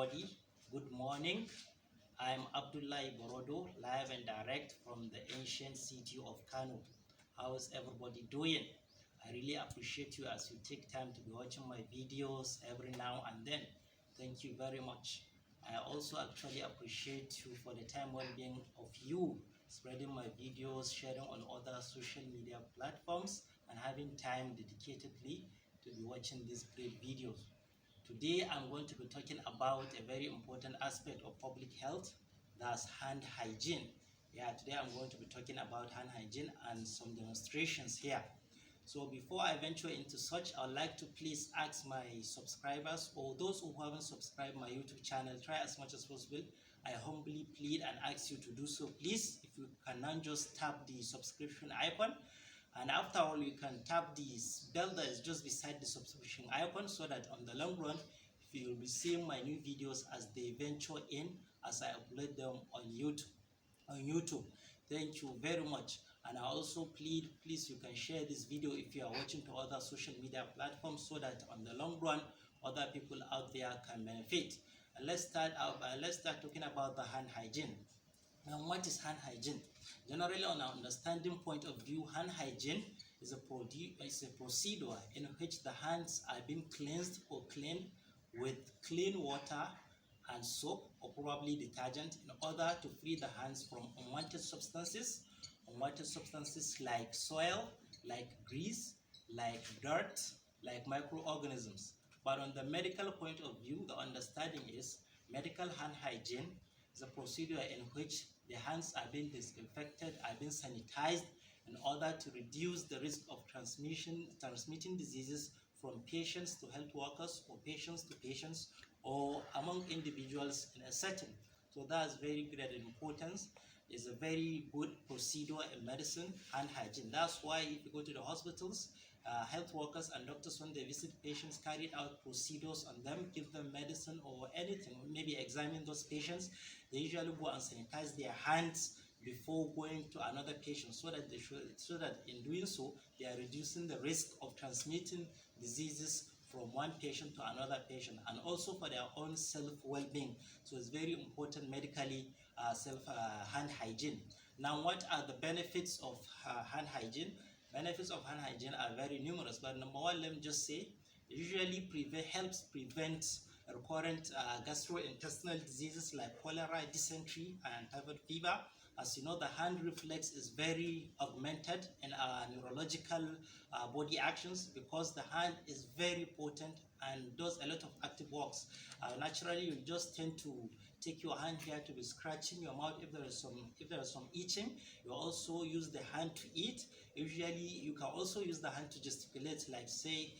everybody. Good morning. I'm Abdullah Borodo, live and direct from the ancient city of Kano. How's everybody doing? I really appreciate you as you take time to be watching my videos every now and then. Thank you very much. I also actually appreciate you for the time well-being of you spreading my videos, sharing on other social media platforms, and having time dedicatedly to be watching these great videos. Today I'm going to be talking about a very important aspect of public health, that's hand hygiene. Today I'm going to be talking about hand hygiene and some demonstrations here. So before I venture into such, I'd like to please ask my subscribers or those who haven't subscribed my YouTube channel, try as much as possible. I humbly plead and ask you to do so, please. If you cannot, just tap the subscription icon, and after all, you can tap this bell that is just beside the subscription icon, so that on the long run you will be seeing my new videos as they venture in, as I upload them on YouTube. Thank you very much. And I also plead, please, you can share this video if you are watching to other social media platforms, so that on the long run other people out there can benefit. And let's start talking about the hand hygiene. Now, what is hand hygiene? Generally, on an understanding point of view, hand hygiene is a procedure in which the hands are being cleansed or cleaned with clean water and soap, or probably detergent, in order to free the hands from unwanted substances like soil, like grease, like dirt, like microorganisms. But on the medical point of view, the understanding is medical hand hygiene is a procedure in which the hands are being disinfected, are being sanitized in order to reduce the risk of transmitting diseases from patients to health workers, or patients to patients, or among individuals in a setting. So that's very great importance. It's a very good procedure in medicine, hand hygiene. That's why if you go to the hospitals, health workers and doctors, when they visit patients, carry out procedures on them, give them medicine or anything, maybe examine those patients. They usually go and sanitize their hands before going to another patient, so that in doing so they are reducing the risk of transmitting diseases from one patient to another patient, and also for their own self well-being. So it's very important medically, hand hygiene. Now, what are the benefits of hand hygiene? Benefits of hand hygiene are very numerous, but number one, let me just say, it usually helps prevent recurrent gastrointestinal diseases like cholera, dysentery, and typhoid fever. As you know, the hand reflex is very augmented in our neurological body actions, because the hand is very potent and does a lot of active works. Naturally, you just tend to take your hand here to be scratching your mouth if there is some itching. You also use the hand to eat. Usually, you can also use the hand to gesticulate, like say,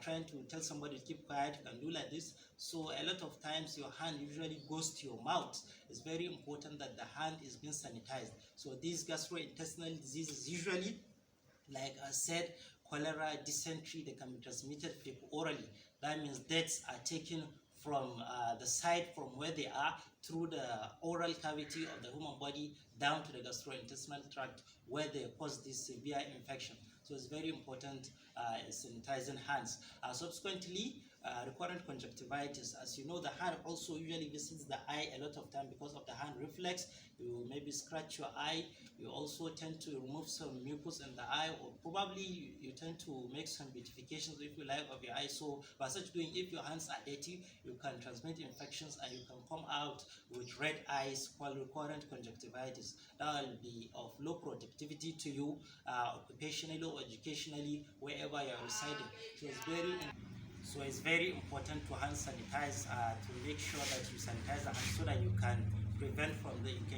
trying to tell somebody to keep quiet. You can do like this. So a lot of times your hand usually goes to your mouth. It's very important that the hand is being sanitized. So these gastrointestinal diseases, usually, like I said, cholera, dysentery, they can be transmitted orally. That means deaths are taken from the side from where they are, through the oral cavity of the human body down to the gastrointestinal tract, where they cause this severe infection. So it's very important sanitizing hands. Subsequently, recurrent conjunctivitis. As you know, the hand also usually visits the eye a lot of time because of the hand reflex. You maybe scratch your eye. You also tend to remove some mucus in the eye, or probably you tend to make some beautifications, if you like, of your eye. So by such doing, if your hands are dirty, you can transmit infections and you can come out with red eyes, called recurrent conjunctivitis. That will be of low productivity to you, occupationally or educationally, wherever you are residing. So it's very important to hand sanitize, to make sure that you sanitize the hands, so that you can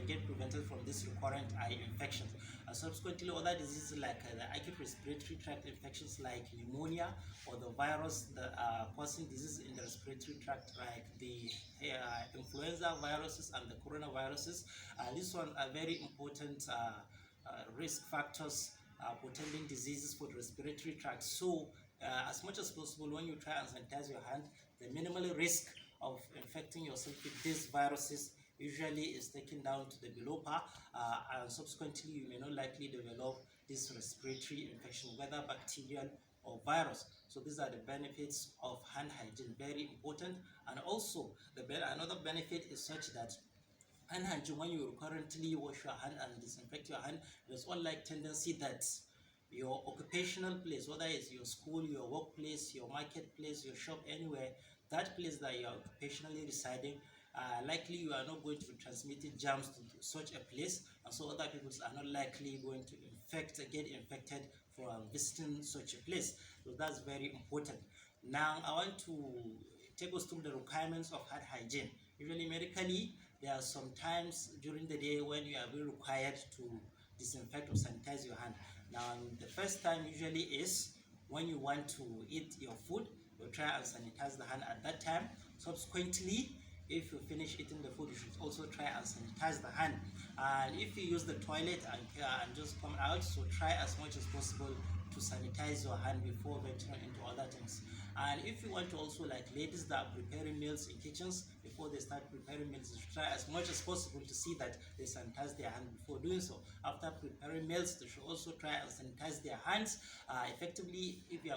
get prevented from this recurrent eye infections. Subsequently, other diseases like the acute respiratory tract infections like pneumonia, or the virus that are causing disease in the respiratory tract, like the influenza viruses and the coronaviruses. These ones are very important risk factors portending diseases for the respiratory tract. So as much as possible, when you try and sanitize your hand, the minimal risk of infecting yourself with these viruses usually is taken down to the below par, and subsequently you may not likely develop this respiratory infection, whether bacterial or virus. So these are the benefits of hand hygiene, very important. And also another benefit is such that hand hygiene, when you currently wash your hand and disinfect your hand, there's one like tendency that your occupational place, whether it's your school, your workplace, your marketplace, your shop, anywhere, that place that you are occupationally residing, likely you are not going to be transmitting germs to such a place, and so other people are not likely going to get infected from visiting such a place. So that's very important. Now I want to take us through the requirements of hand hygiene. Usually medically, there are some times during the day when you are being required to disinfect or sanitize your hand. Now the first time usually is when you want to eat your food, you try and sanitize the hand at that time. Subsequently, if you finish eating the food, you should also try and sanitize the hand. And if you use the toilet and just come out, so try as much as possible to sanitize your hand before venturing into other things. And if you want to also, like ladies that are preparing meals in kitchens, before they start preparing meals, try as much as possible to see that they sanitize their hand before doing so. After preparing meals, they should also try and sanitize their hands effectively. If they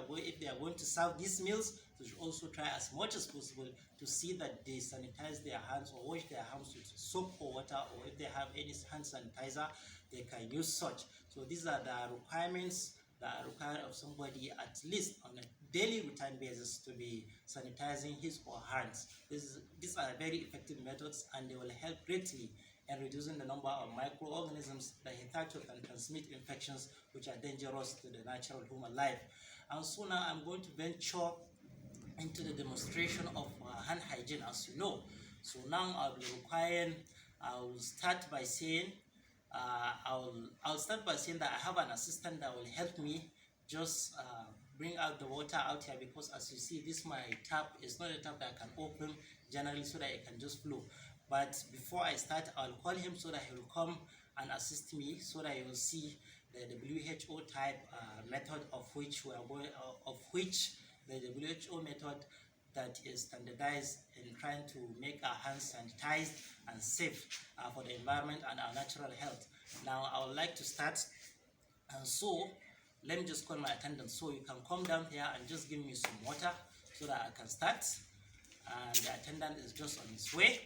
are going to serve these meals, they should also try as much as possible to see that they sanitize their hands or wash their hands with soap or water, or if they have any hand sanitizer, they can use such. So these are the requirements that are required of somebody, at least on a daily routine basis, to be sanitizing his or her hands. These are very effective methods, and they will help greatly in reducing the number of microorganisms that hitherto can transmit infections which are dangerous to the natural human life. And so now I'm going to venture into the demonstration of hand hygiene, as you know. So now I'll start by saying I'll start by saying that I have an assistant that will help me just bring out the water out here, because as you see, this my tap is not a tap that I can open generally so that it can just flow. But before I start, I'll call him so that he will come and assist me, so that you will see the WHO type method of which we are going, the WHO method that is standardized in trying to make our hands sanitized and safe for the environment and our natural health. Now I would like to start, and so let me just call my attendant, so you can come down here and just give me some water so that I can start. And the attendant is just on his way,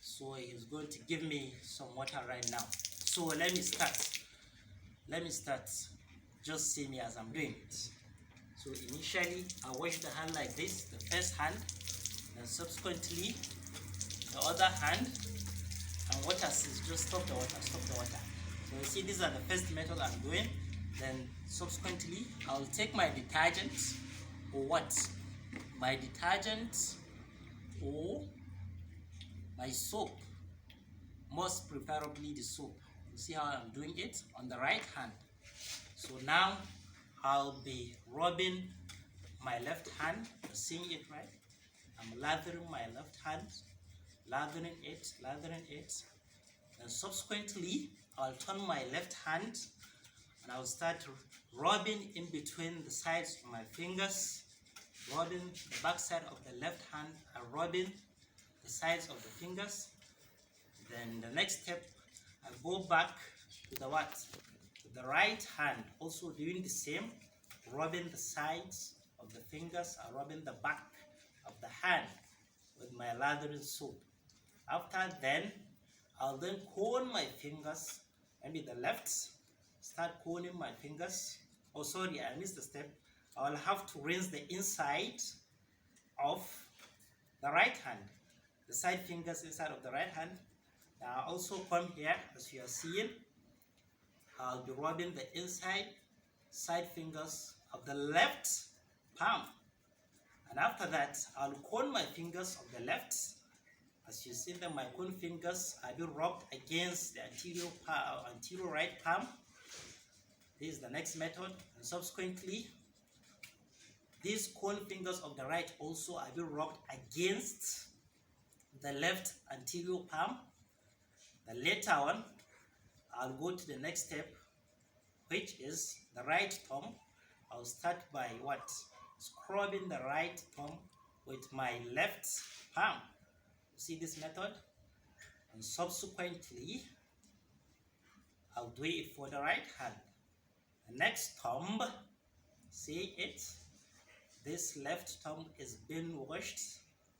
so he's going to give me some water right now. So let me start. Just see me as I'm doing it. So initially I wash the hand like this, the first hand, and subsequently the other hand, and what is just stop the water. So you see, these are the first method I'm doing. Then subsequently I'll take my detergent, or my detergent or my soap, most preferably the soap. You see how I'm doing it on the right hand. So now I'll be rubbing my left hand. You're seeing it, right? I'm lathering my left hand, lathering it, and subsequently I'll turn my left hand and I'll start rubbing in between the sides of my fingers, rubbing the back side of the left hand and rubbing the sides of the fingers. Then the next step, I go back to the the right hand, also doing the same, rubbing the sides of the fingers and rubbing the back of the hand with my lathering soap. After then, I'll then comb my fingers, maybe the left, start combing my fingers. Oh sorry, I missed the step. I'll have to rinse the inside of the right hand, the side fingers inside of the right hand. Now also come here, as you are seeing, I'll be rubbing the side fingers of the left palm. And after that, I'll comb my fingers of the left. As you see them, my comb fingers are being rubbed against the anterior right palm. This is the next method. And subsequently, these comb fingers of the right also are being rubbed against the left anterior palm. The later one, I'll go to the next step, which is the right thumb. I'll start by scrubbing the right thumb with my left palm. See this method? And subsequently, I'll do it for the right hand. The next thumb, See it? This left thumb is being washed,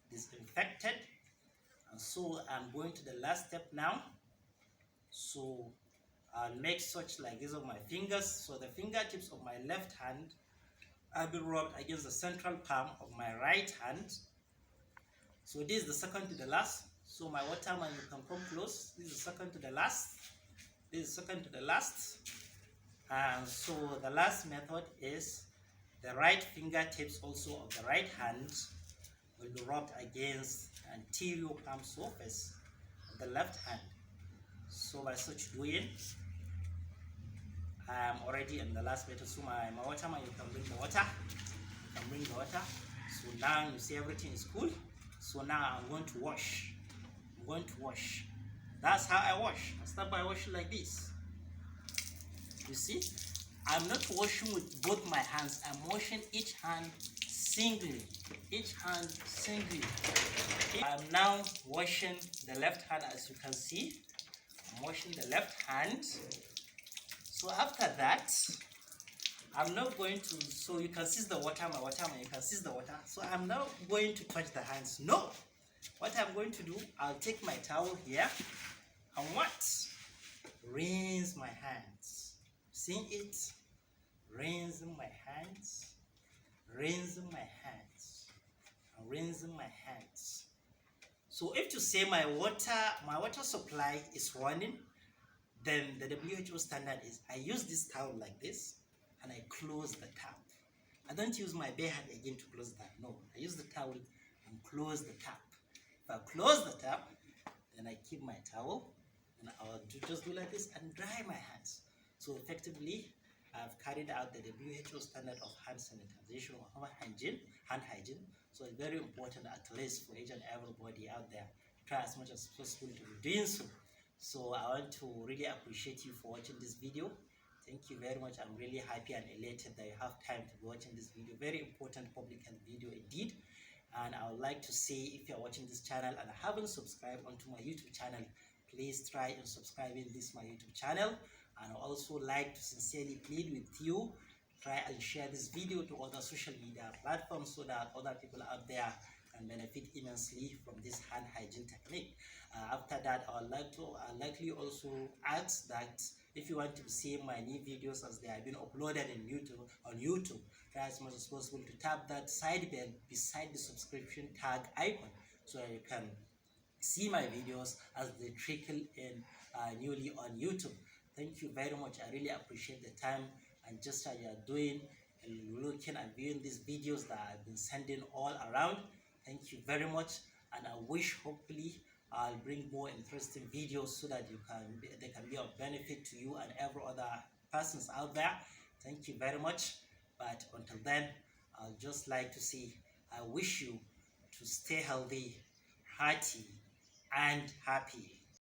disinfected. And so I'm going to the last step now. So I'll make such like this of my fingers. So the fingertips of my left hand will be rubbed against the central palm of my right hand. So this is the second to the last. So my waterman, you can come close. This is the second to the last. This is second to the last. And so the last method is the right fingertips also of the right hand will be rubbed against the anterior palm surface of the left hand. So by such doing, I am already in the last method. So my waterman, you can bring the water. You can bring the water. So now you see everything is cool. So now I'm going to wash. I'm going to wash. That's how I wash. I start by washing like this. You see, I'm not washing with both my hands. I'm washing each hand singly. Each hand singly. I'm now washing the left hand, as you can see. I'm washing the left hand. So after that, I'm not going to, so you can see the water, my waterman, you can see the water. So I'm now going to touch the hands. No! What I'm going to do, I'll take my towel here and what? Rinse my hands. See it? Rinsing my hands, rinsing my hands, and rinsing my hands. So if to say my water supply is running, then the WHO standard is I use this towel like this and I close the tap. I don't use my bare hand again to close that. No, I use the towel and close the tap. If I close the tap, then I keep my towel and I'll just do like this and dry my hands. So effectively, I've carried out the WHO standard of hand sanitization or hand hygiene. So it's very important, at least for each and everybody out there, try as much as possible to be doing so. So I want to really appreciate you for watching this video. Thank you very much. I'm really happy and elated that you have time to be watching this video. Very important public health video indeed. And I would like to say, if you're watching this channel and haven't subscribed onto my YouTube channel, please try and subscribing this my YouTube channel. And I also like to sincerely plead with you, try and share this video to other social media platforms so that other people out there can benefit immensely from this hand hygiene technique. After that, I'll likely also ask that if you want to see my new videos as they have been uploaded on YouTube, try as much as possible to tap that side bell beside the subscription tag icon so that you can see my videos as they trickle in newly on YouTube. Thank you very much. I really appreciate the time and gesture you are doing and looking and viewing these videos that I've been sending all around. Thank you very much, and I wish hopefully I'll bring more interesting videos so that they can be of benefit to you and every other persons out there. Thank you very much. But until then, I'll just like to say I wish you to stay healthy, hearty, and happy.